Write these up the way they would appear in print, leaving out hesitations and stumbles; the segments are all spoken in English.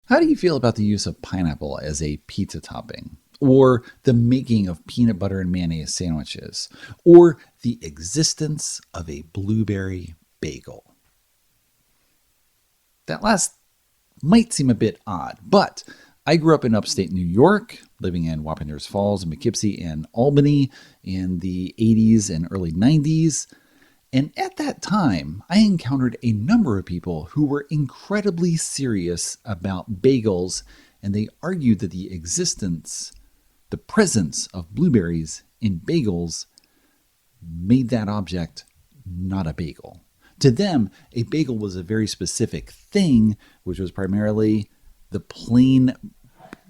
How do you feel about the use of pineapple as a pizza topping? Or the making of peanut butter and mayonnaise sandwiches? Or the existence of a blueberry bagel? That last might seem a bit odd, but I grew up in upstate New York, living in Wappingers Falls, Poughkeepsie, and Albany in the 80s and early 90s. And at that time, I encountered a number of people who were incredibly serious about bagels, and they argued that the presence of blueberries in bagels made that object not a bagel. To them, a bagel was a very specific thing, which was primarily the plain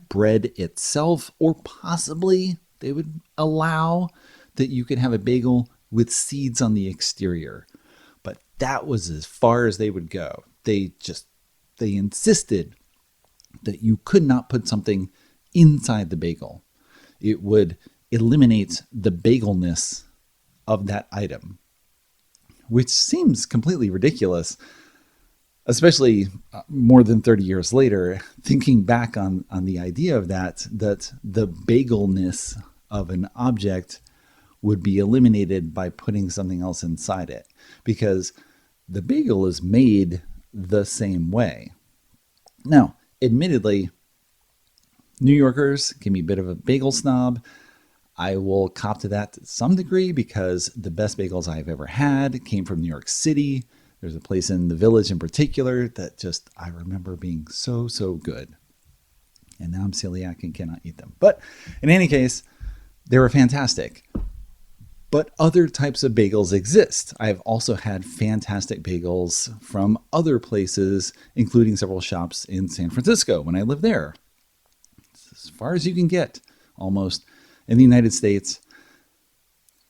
bread itself, or possibly they would allow that you could have a bagel with seeds on the exterior. But that was as far as they would go. They insisted that you could not put something inside the bagel. It would eliminate the bagelness of that item, which seems completely ridiculous, especially more than 30 years later, thinking back on the idea of that the bagelness of an object would be eliminated by putting something else inside it, because the bagel is made the same way. Now, admittedly, New Yorkers can be a bit of a bagel snob. I will cop to that to some degree because the best bagels I've ever had came from New York City. There's a place in the Village in particular that I remember being so good. And now I'm celiac and cannot eat them. But in any case, they were fantastic. But other types of bagels exist. I've also had fantastic bagels from other places, including several shops in San Francisco when I lived there. It's as far as you can get, almost, in the United States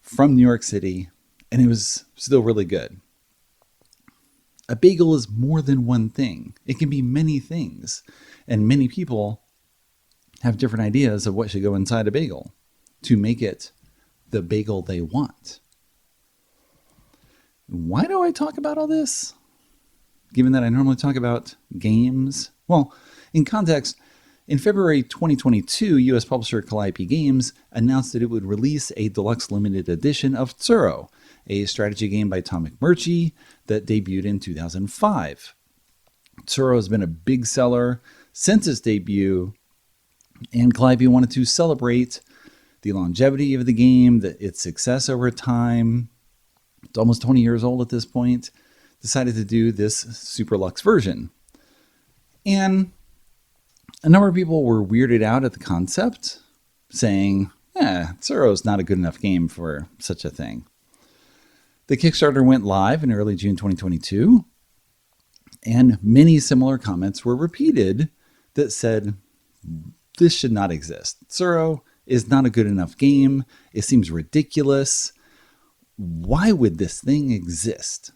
from New York City, and it was still really good. A bagel is more than one thing. It can be many things, and many people have different ideas of what should go inside a bagel to make it the bagel they want. Why do I talk about all this? Given that I normally talk about games? Well, in context, in February 2022, US publisher Calliope Games announced that it would release a deluxe limited edition of Tsuro, a strategy game by Tom McMurtry that debuted in 2005. Tsuro has been a big seller since its debut, and Calliope wanted to celebrate the longevity of the game, its success over time. It's almost 20 years old at this point. Decided to do this super luxe version. And a number of people were weirded out at the concept, saying, Tsuro's not a good enough game for such a thing. The Kickstarter went live in early June 2022, and many similar comments were repeated that said, this should not exist. Tsuro is not a good enough game. It seems ridiculous. Why would this thing exist?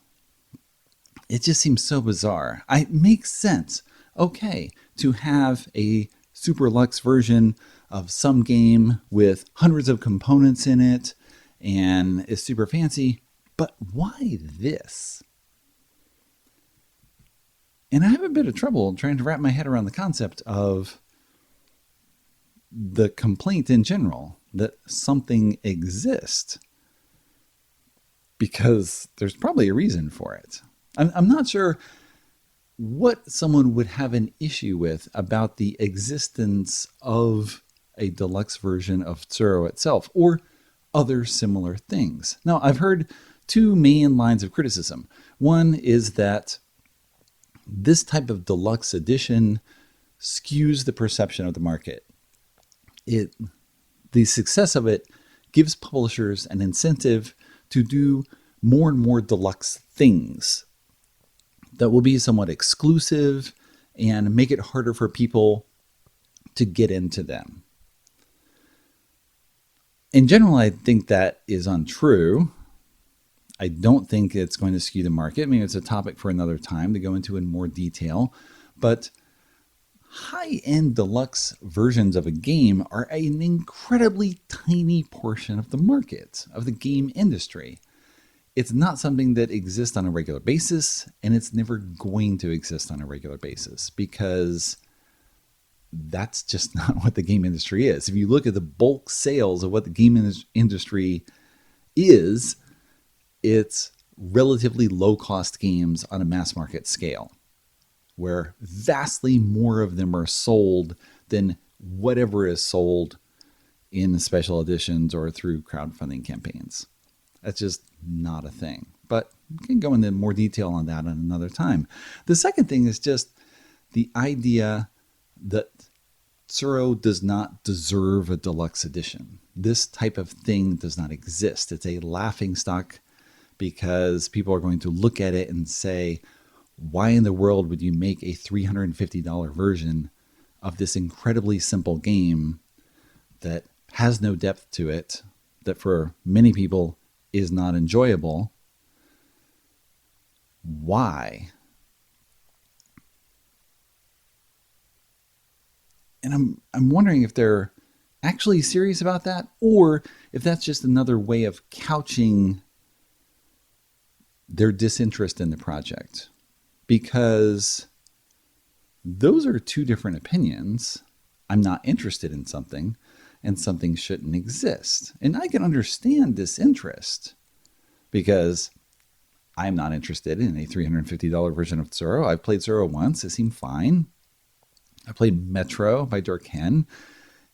It just seems so bizarre. It makes sense, okay, to have a super luxe version of some game with hundreds of components in it and is super fancy, but why this? And I have a bit of trouble trying to wrap my head around the concept of the complaint in general that something exists, because there's probably a reason for it. I'm not sure what someone would have an issue with about the existence of a deluxe version of Tsuro itself or other similar things. Now, I've heard two main lines of criticism. One is that this type of deluxe edition skews the perception of the market. The success of it gives publishers an incentive to do more and more deluxe things that will be somewhat exclusive and make it harder for people to get into them. In general, I think that is untrue. I don't think it's going to skew the market. Maybe it's a topic for another time to go into in more detail, but high-end deluxe versions of a game are an incredibly tiny portion of the market, of the game industry. It's not something that exists on a regular basis, and it's never going to exist on a regular basis because that's just not what the game industry is. If you look at the bulk sales of what the game industry is, it's relatively low cost games on a mass market scale, where vastly more of them are sold than whatever is sold in special editions or through crowdfunding campaigns. That's just not a thing. But we can go into more detail on that at another time. The second thing is just the idea that Tsuro does not deserve a deluxe edition. This type of thing does not exist. It's a laughingstock because people are going to look at it and say, why in the world would you make a $350 version of this incredibly simple game that has no depth to it, that for many people is not enjoyable? Why? And I'm wondering if they're actually serious about that, or if that's just another way of couching their disinterest in the project. Because those are two different opinions. I'm not interested in something, and something shouldn't exist. And I can understand disinterest, because I'm not interested in a $350 version of Tsuro. I've played Tsuro once. It seemed fine. I played Metro by Durkan.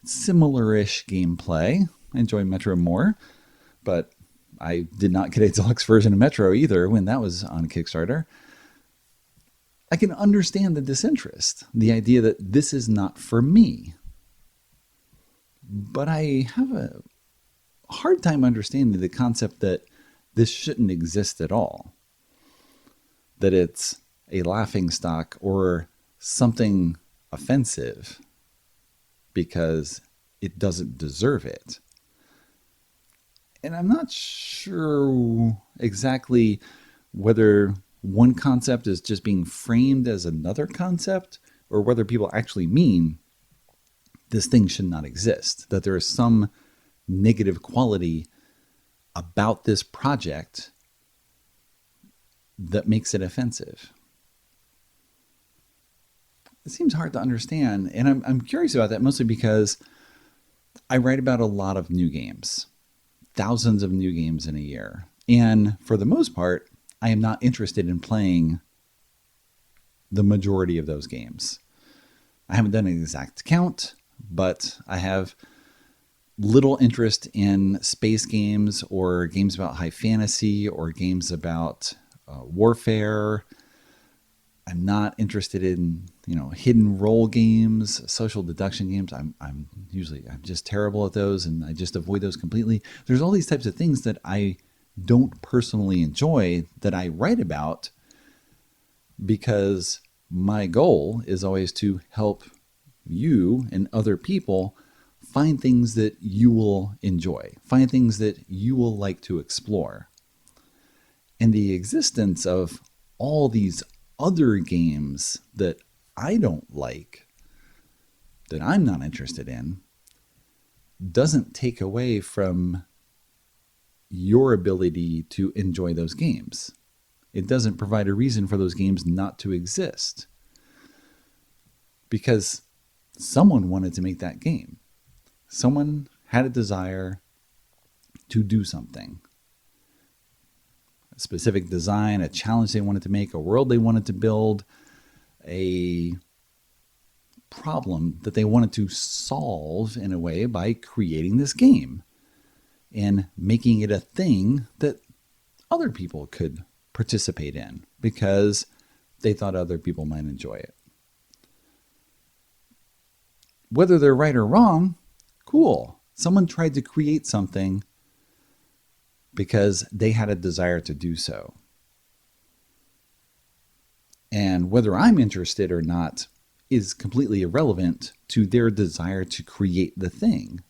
Similar-ish gameplay. I enjoy Metro more, but I did not get a deluxe version of Metro either when that was on Kickstarter. I can understand the disinterest, the idea that this is not for me. But I have a hard time understanding the concept that this shouldn't exist at all. That it's a laughingstock or something offensive because it doesn't deserve it. And I'm not sure exactly whether one concept is just being framed as another concept, or whether people actually mean this thing should not exist, that there is some negative quality about this project that makes it offensive. It seems hard to understand, and I'm curious about that mostly because I write about a lot of new games, thousands of new games in a year, and for the most part, I am not interested in playing the majority of those games. I haven't done an exact count, but I have little interest in space games or games about high fantasy or games about warfare. I'm not interested in, hidden role games, social deduction games. I'm just terrible at those, and I just avoid those completely. There's all these types of things that I don't personally enjoy that I write about, because my goal is always to help you and other people find things that you will enjoy, find things that you will like to explore. And the existence of all these other games that I don't like, that I'm not interested in, doesn't take away from your ability to enjoy those games. It doesn't provide a reason for those games not to exist, because someone wanted to make that game. Someone had a desire to do something. A specific design, a challenge they wanted to make, a world they wanted to build, a problem that they wanted to solve in a way by creating this game and making it a thing that other people could participate in because they thought other people might enjoy it. Whether they're right or wrong, cool. Someone tried to create something because they had a desire to do so. And whether I'm interested or not is completely irrelevant to their desire to create the thing.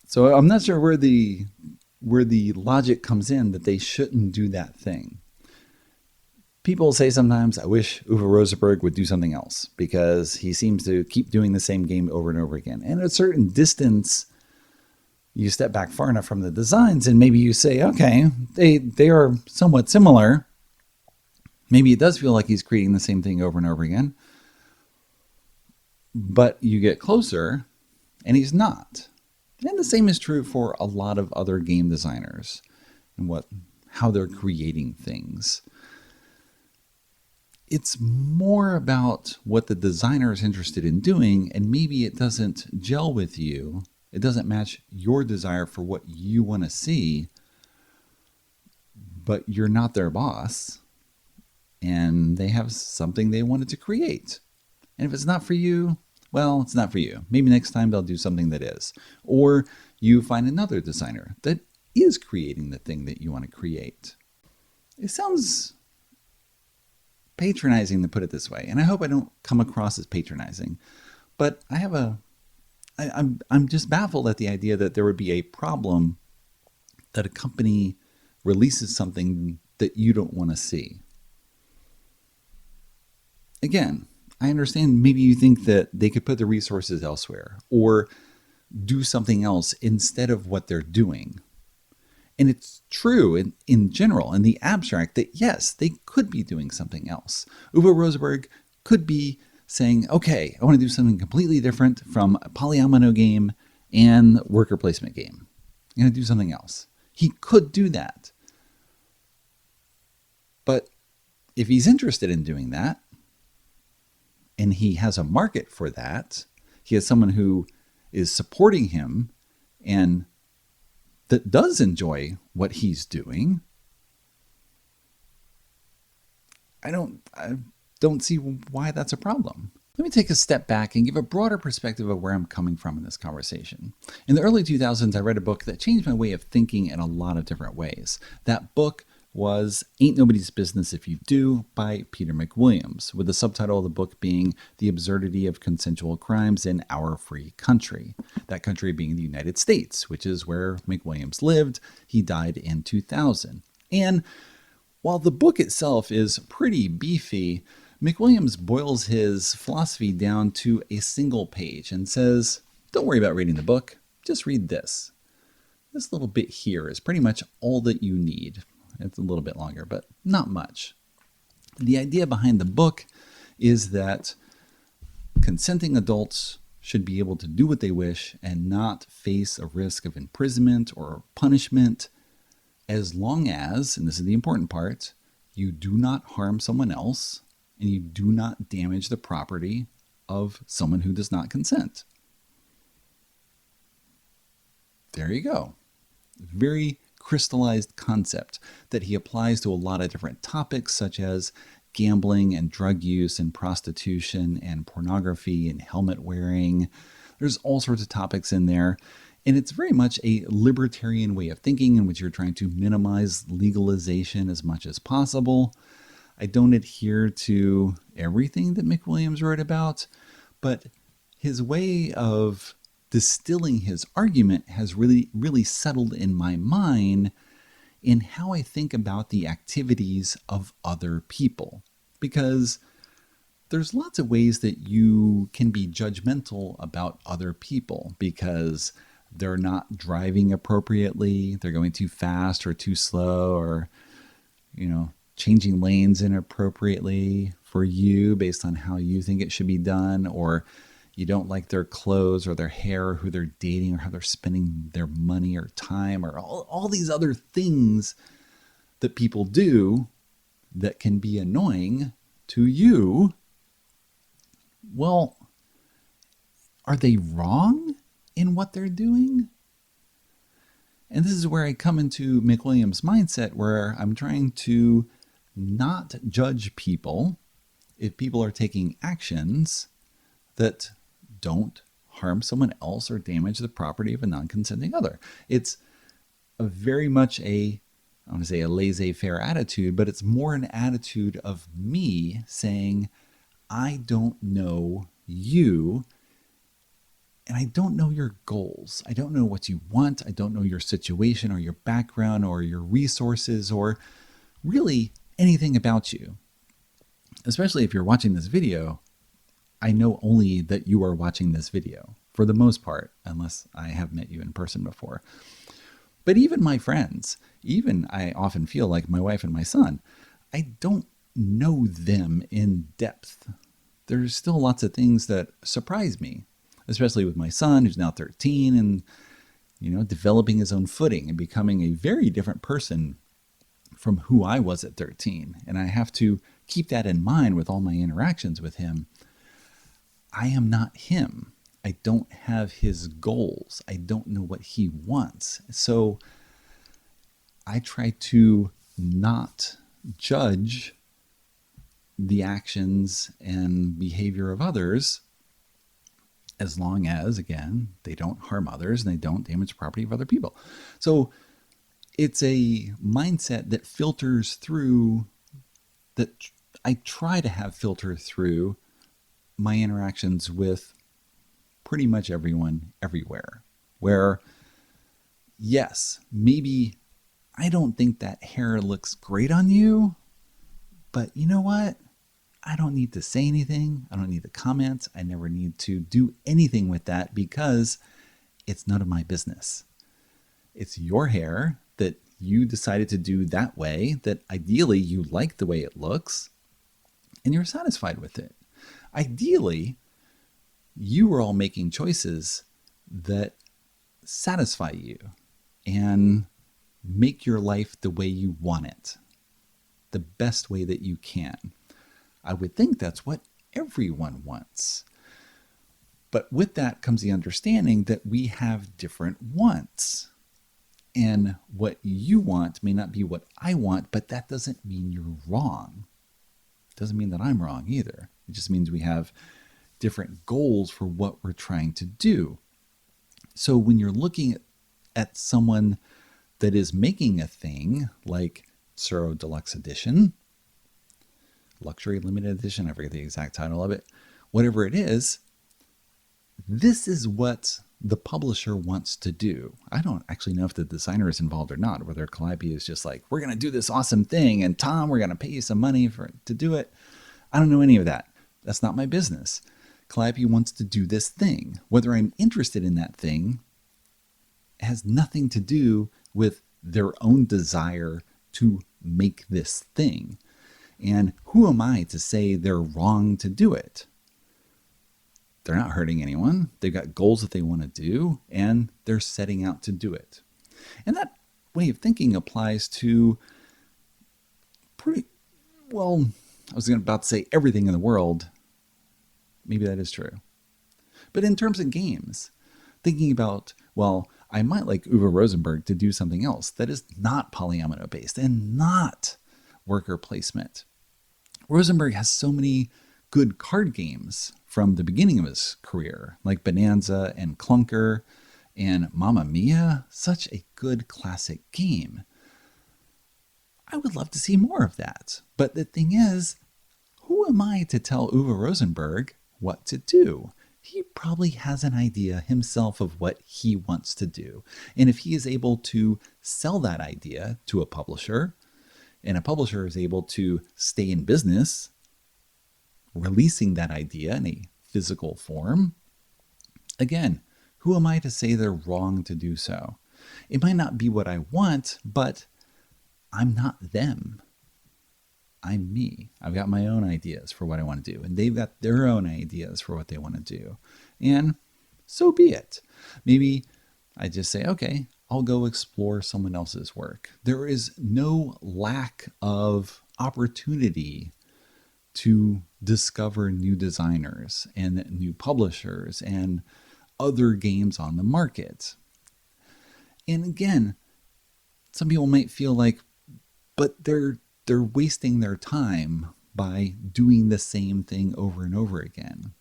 So I'm not sure where the logic comes in that they shouldn't do that thing. People say sometimes, I wish Uwe Rosenberg would do something else because he seems to keep doing the same game over and over again. And at a certain distance, you step back far enough from the designs and maybe you say, okay, they are somewhat similar. Maybe it does feel like he's creating the same thing over and over again, but you get closer and he's not. And the same is true for a lot of other game designers and how they're creating things. It's more about what the designer is interested in doing, and maybe it doesn't gel with you. It doesn't match your desire for what you want to see, but you're not their boss, and they have something they wanted to create. And if it's not for you, well, it's not for you. Maybe next time they'll do something that is. Or you find another designer that is creating the thing that you want to create. It sounds patronizing to put it this way, and I hope I don't come across as patronizing, but I'm just baffled at the idea that there would be a problem that a company releases something that you don't want to see. Again, I understand maybe you think that they could put the resources elsewhere or do something else instead of what they're doing. And it's true in general, in the abstract, that yes, they could be doing something else. Uwe Rosenberg could be saying, okay, I want to do something completely different from a polyomino game and worker placement game. I'm going to do something else. He could do that. But if he's interested in doing that, and he has a market for that, he has someone who is supporting him and that does enjoy what he's doing, I don't see why that's a problem. Let me take a step back and give a broader perspective of where I'm coming from in this conversation. In the early 2000s, I read a book that changed my way of thinking in a lot of different ways. That book was Ain't Nobody's Business If You Do by Peter McWilliams, with the subtitle of the book being The Absurdity of Consensual Crimes in Our Free Country. That country being the United States, which is where McWilliams lived. He died in 2000. And while the book itself is pretty beefy, McWilliams boils his philosophy down to a single page and says, don't worry about reading the book, just read this. This little bit here is pretty much all that you need. It's a little bit longer, but not much. The idea behind the book is that consenting adults should be able to do what they wish and not face a risk of imprisonment or punishment, as long as, and this is the important part, you do not harm someone else and you do not damage the property of someone who does not consent. There you go. Very crystallized concept that he applies to a lot of different topics, such as gambling and drug use and prostitution and pornography and helmet wearing. There's all sorts of topics in there. And it's very much a libertarian way of thinking in which you're trying to minimize legalization as much as possible. I don't adhere to everything that McWilliams wrote about, but his way of distilling his argument has really settled in my mind in how I think about the activities of other people. Because there's lots of ways that you can be judgmental about other people because they're not driving appropriately, they're going too fast or too slow, or, changing lanes inappropriately for you based on how you think it should be done, or you don't like their clothes or their hair or who they're dating or how they're spending their money or time or all these other things that people do that can be annoying to you. Well, are they wrong in what they're doing? And this is where I come into McWilliams' mindset, where I'm trying to not judge people if people are taking actions that don't harm someone else or damage the property of a non-consenting other. It's very much I want to say a laissez-faire attitude, but it's more an attitude of me saying, I don't know you, and I don't know your goals. I don't know what you want. I don't know your situation or your background or your resources or really anything about you. Especially if you're watching this video, I know only that you are watching this video for the most part, unless I have met you in person before. But even my friends, even I often feel like my wife and my son, I don't know them in depth. There's still lots of things that surprise me, especially with my son who's now 13 and, developing his own footing and becoming a very different person from who I was at 13. And I have to keep that in mind with all my interactions with him. I am not him. I don't have his goals. I don't know what he wants. So I try to not judge the actions and behavior of others as long as, again, they don't harm others and they don't damage the property of other people. So it's a mindset that filters through, that I try to have filter through my interactions with pretty much everyone everywhere, where, yes, maybe I don't think that hair looks great on you, but you know what? I don't need to say anything. I don't need to comment. I never need to do anything with that because it's none of my business. It's your hair that you decided to do that way, that ideally you like the way it looks and you're satisfied with it. Ideally, you are all making choices that satisfy you and make your life the way you want it, the best way that you can. I would think that's what everyone wants. But with that comes the understanding that we have different wants. And what you want may not be what I want, but that doesn't mean you're wrong. It doesn't mean that I'm wrong either. It just means we have different goals for what we're trying to do. So when you're looking at someone that is making a thing like Tsuro Deluxe Edition, Luxury Limited Edition, I forget the exact title of it, whatever it is, this is what the publisher wants to do. I don't actually know if the designer is involved or not, whether Calliope is just like, we're going to do this awesome thing, and Tom, we're going to pay you some money to do it. I don't know any of that. That's not my business. Calliope wants to do this thing. Whether I'm interested in that thing has nothing to do with their own desire to make this thing. And who am I to say they're wrong to do it? They're not hurting anyone. They've got goals that they want to do, and they're setting out to do it. And that way of thinking applies to pretty, well, I was about to say everything in the world. Maybe that is true. But in terms of games, thinking about, well, I might like Uwe Rosenberg to do something else that is not polyomino based and not worker placement. Rosenberg has so many good card games from the beginning of his career, like Bonanza and Clunker and Mamma Mia, such a good classic game. I would love to see more of that. But the thing is, who am I to tell Uwe Rosenberg what to do? He probably has an idea himself of what he wants to do. And if he is able to sell that idea to a publisher, and a publisher is able to stay in business, releasing that idea in a physical form, again, who am I to say they're wrong to do so? It might not be what I want, but I'm not them. I'm me. I've got my own ideas for what I want to do, and they've got their own ideas for what they want to do. And so be it. Maybe I just say, okay, I'll go explore someone else's work. There is no lack of opportunity to discover new designers and new publishers and other games on the market. And again, some people might feel like, but they're wasting their time by doing the same thing over and over again.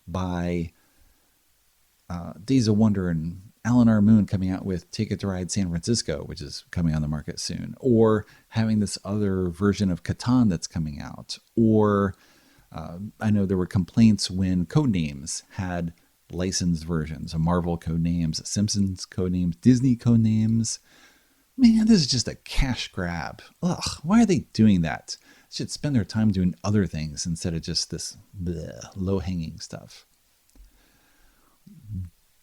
By Days of Wonder and Alan R. Moon coming out with Ticket to Ride San Francisco, which is coming on the market soon, or having this other version of Catan that's coming out, or I know there were complaints when Codenames had licensed versions of Marvel Codenames, Simpsons Codenames, Disney Codenames. Man, this is just a cash grab. Ugh, why are they doing that? They should spend their time doing other things instead of just this low-hanging stuff.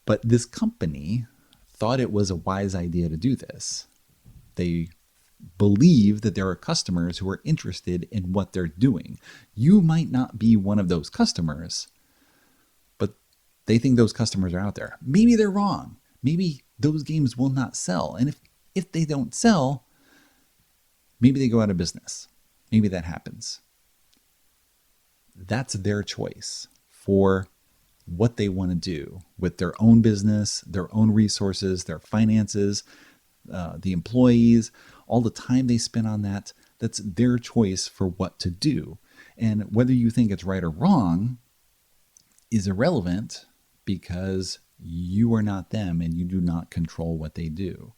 But this company thought it was a wise idea to do this. They believe that there are customers who are interested in what they're doing. You might not be one of those customers, but they think those customers are out there. Maybe they're wrong. Maybe those games will not sell. And if they don't sell, maybe they go out of business. Maybe that happens. That's their choice for what they want to do with their own business, their own resources, their finances, the employees, all the time they spend on that. That's their choice for what to do. And whether you think it's right or wrong is irrelevant because you are not them and you do not control what they do.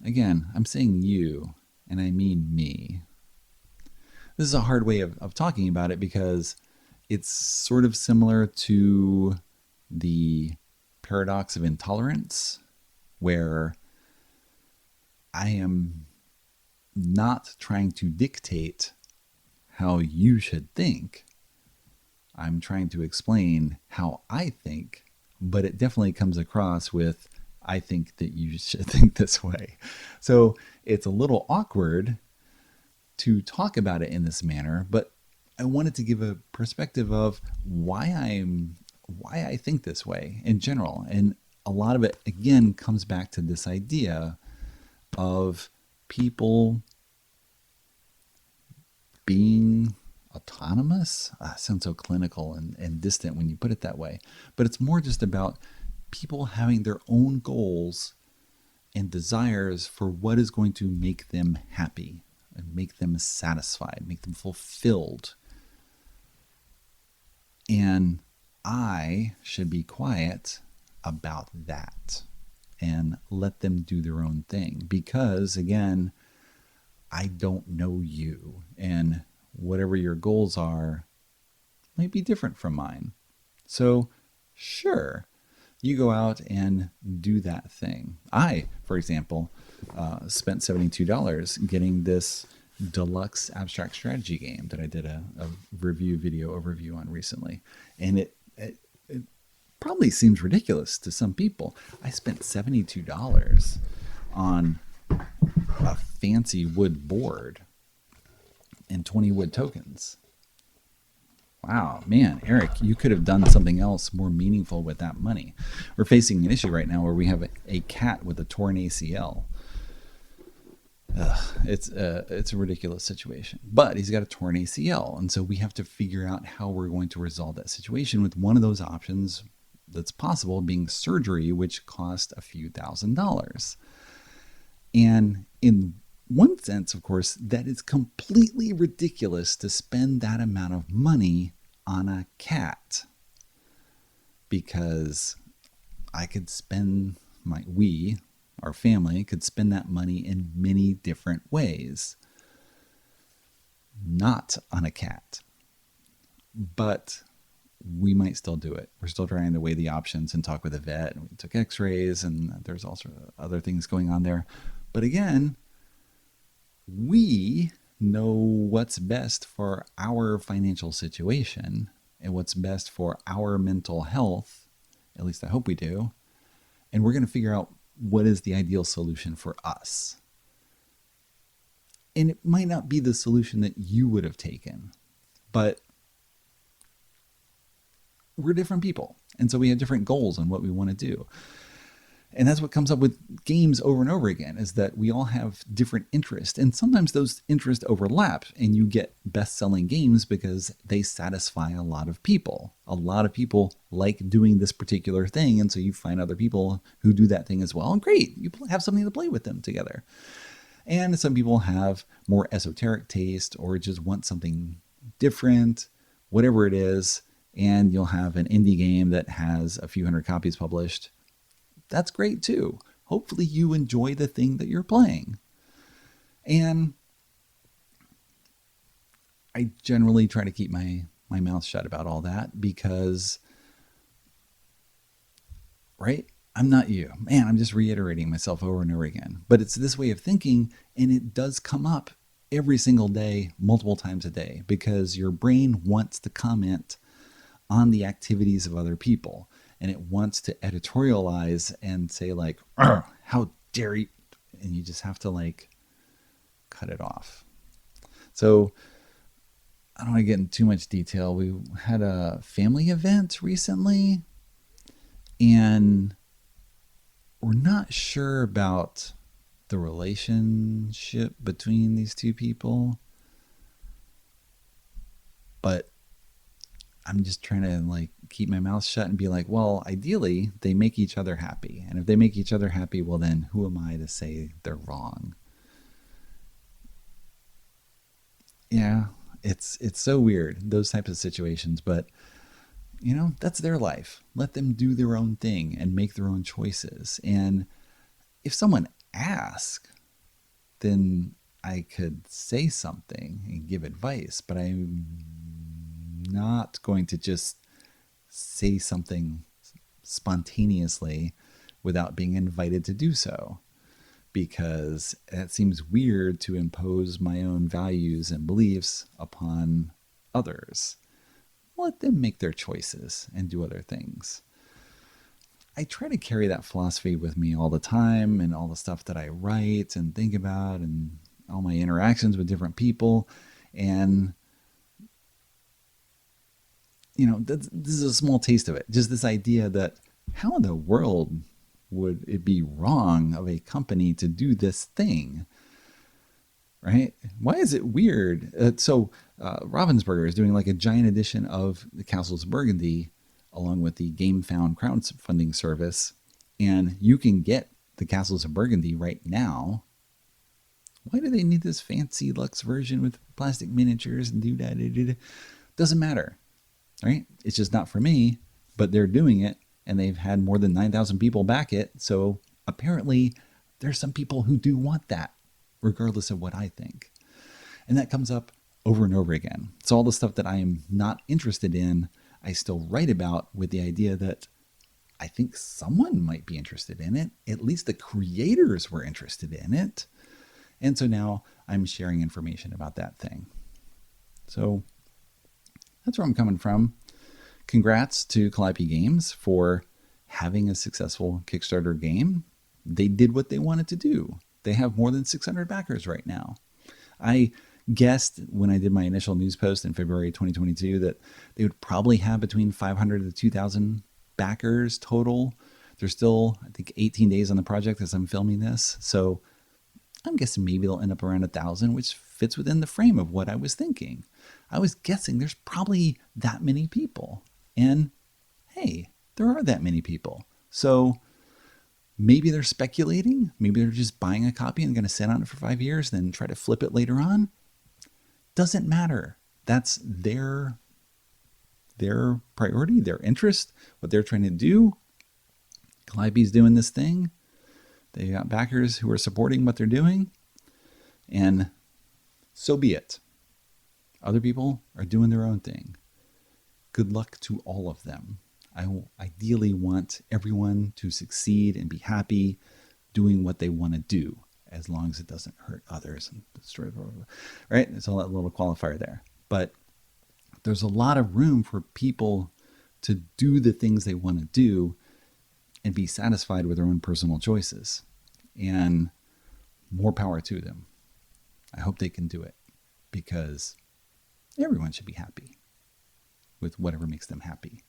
Again, I'm saying you, and I mean me. This is a hard way of talking about it because it's sort of similar to the paradox of intolerance, where I am not trying to dictate how you should think. I'm trying to explain how I think, but it definitely comes across with, I think that you should think this way. So it's a little awkward to talk about it in this manner, but I wanted to give a perspective of why I think this way in general. And a lot of it, again, comes back to this idea of people being autonomous. Sounds so clinical and distant when you put it that way. But it's more just about people having their own goals and desires for what is going to make them happy and make them satisfied, make them fulfilled. And I should be quiet about that and let them do their own thing because, again, I don't know you, and whatever your goals are might be different from mine. So sure, you go out and do that thing. I, for example, spent $72 getting this deluxe abstract strategy game that I did a review video overview on recently. And it probably seems ridiculous to some people. I spent $72 on a fancy wood board and 20 wood tokens. Wow, man, Eric, you could have done something else more meaningful with that money. We're facing an issue right now where we have a cat with a torn ACL. It's a ridiculous situation, but he's got a torn ACL. And so we have to figure out how we're going to resolve that situation, with one of those options that's possible being surgery, which cost a few $1,000s. And in one sense, of course, that is completely ridiculous to spend that amount of money on a cat, because I could spend our family could spend that money in many different ways, not on a cat. But we might still do it. We're still trying to weigh the options and talk with a vet, and we took x-rays, and there's also other things going on there. But again, we know what's best for our financial situation and what's best for our mental health. At least I hope we do. And we're going to figure out what is the ideal solution for us. And it might not be the solution that you would have taken, but we're different people. And so we have different goals on what we want to do. And that's what comes up with games over and over again, is that we all have different interests. And sometimes those interests overlap and you get best-selling games because they satisfy a lot of people. A lot of people like doing this particular thing. And so you find other people who do that thing as well. And great, you have something to play with them together. And some people have more esoteric taste or just want something different, whatever it is. And you'll have an indie game that has a few hundred copies published. That's great too. Hopefully you enjoy the thing that you're playing. And I generally try to keep my mouth shut about all that because, right? I'm not you. Man, I'm just reiterating myself over and over again. But it's this way of thinking, and it does come up every single day, multiple times a day, because your brain wants to comment on the activities of other people. And it wants to editorialize and say like, how dare you? and you just have to like cut it off. So I don't want to get into too much detail. We had a family event recently, and we're not sure about the relationship between these two people, but I'm just trying to like keep my mouth shut and be like, well, ideally they make each other happy. And if they make each other happy, well, then who am I to say they're wrong? Yeah, it's so weird, those types of situations, but that's their life. Let them do their own thing and make their own choices. And if someone asks, then I could say something and give advice, but I'm not going to just say something spontaneously without being invited to do so, because it seems weird to impose my own values and beliefs upon others. Let them make their choices and do other things. I try to carry that philosophy with me all the time, and all the stuff that I write and think about and all my interactions with different people. And this is a small taste of it. Just this idea that how in the world would it be wrong of a company to do this thing? Right? Why is it weird? Ravensburger is doing like a giant edition of the Castles of Burgundy along with the Game Found crowdfunding service. And you can get the Castles of Burgundy right now. Why do they need this fancy luxe version with plastic miniatures and do that? Doesn't matter, right? It's just not for me, but they're doing it, and they've had more than 9,000 people back it. So apparently there's some people who do want that, regardless of what I think. And that comes up over and over again. It's all the stuff that I am not interested in, I still write about, with the idea that I think someone might be interested in it. At least the creators were interested in it. And so now I'm sharing information about that thing. So that's where I'm coming from. Congrats to Calliope Games for having a successful Kickstarter game. They did what they wanted to do. They have more than 600 backers right now. I guessed when I did my initial news post in February 2022 that they would probably have between 500 to 2,000 backers total. There's still, I think, 18 days on the project as I'm filming this. So I'm guessing maybe they'll end up around 1,000, which fits within the frame of what I was thinking. I was guessing there's probably that many people. And hey, there are that many people. So maybe they're speculating. Maybe they're just buying a copy and going to sit on it for 5 years, then try to flip it later on. Doesn't matter. That's their priority, their interest, what they're trying to do. Calliope's doing this thing. They got backers who are supporting what they're doing. And so be it. Other people are doing their own thing. Good luck to all of them. I ideally want everyone to succeed and be happy doing what they want to do, as long as it doesn't hurt others and destroy the world. Right? It's all that little qualifier there. But there's a lot of room for people to do the things they want to do and be satisfied with their own personal choices. And more power to them. I hope they can do it, because everyone should be happy with whatever makes them happy,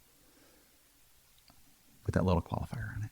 with that little qualifier on it.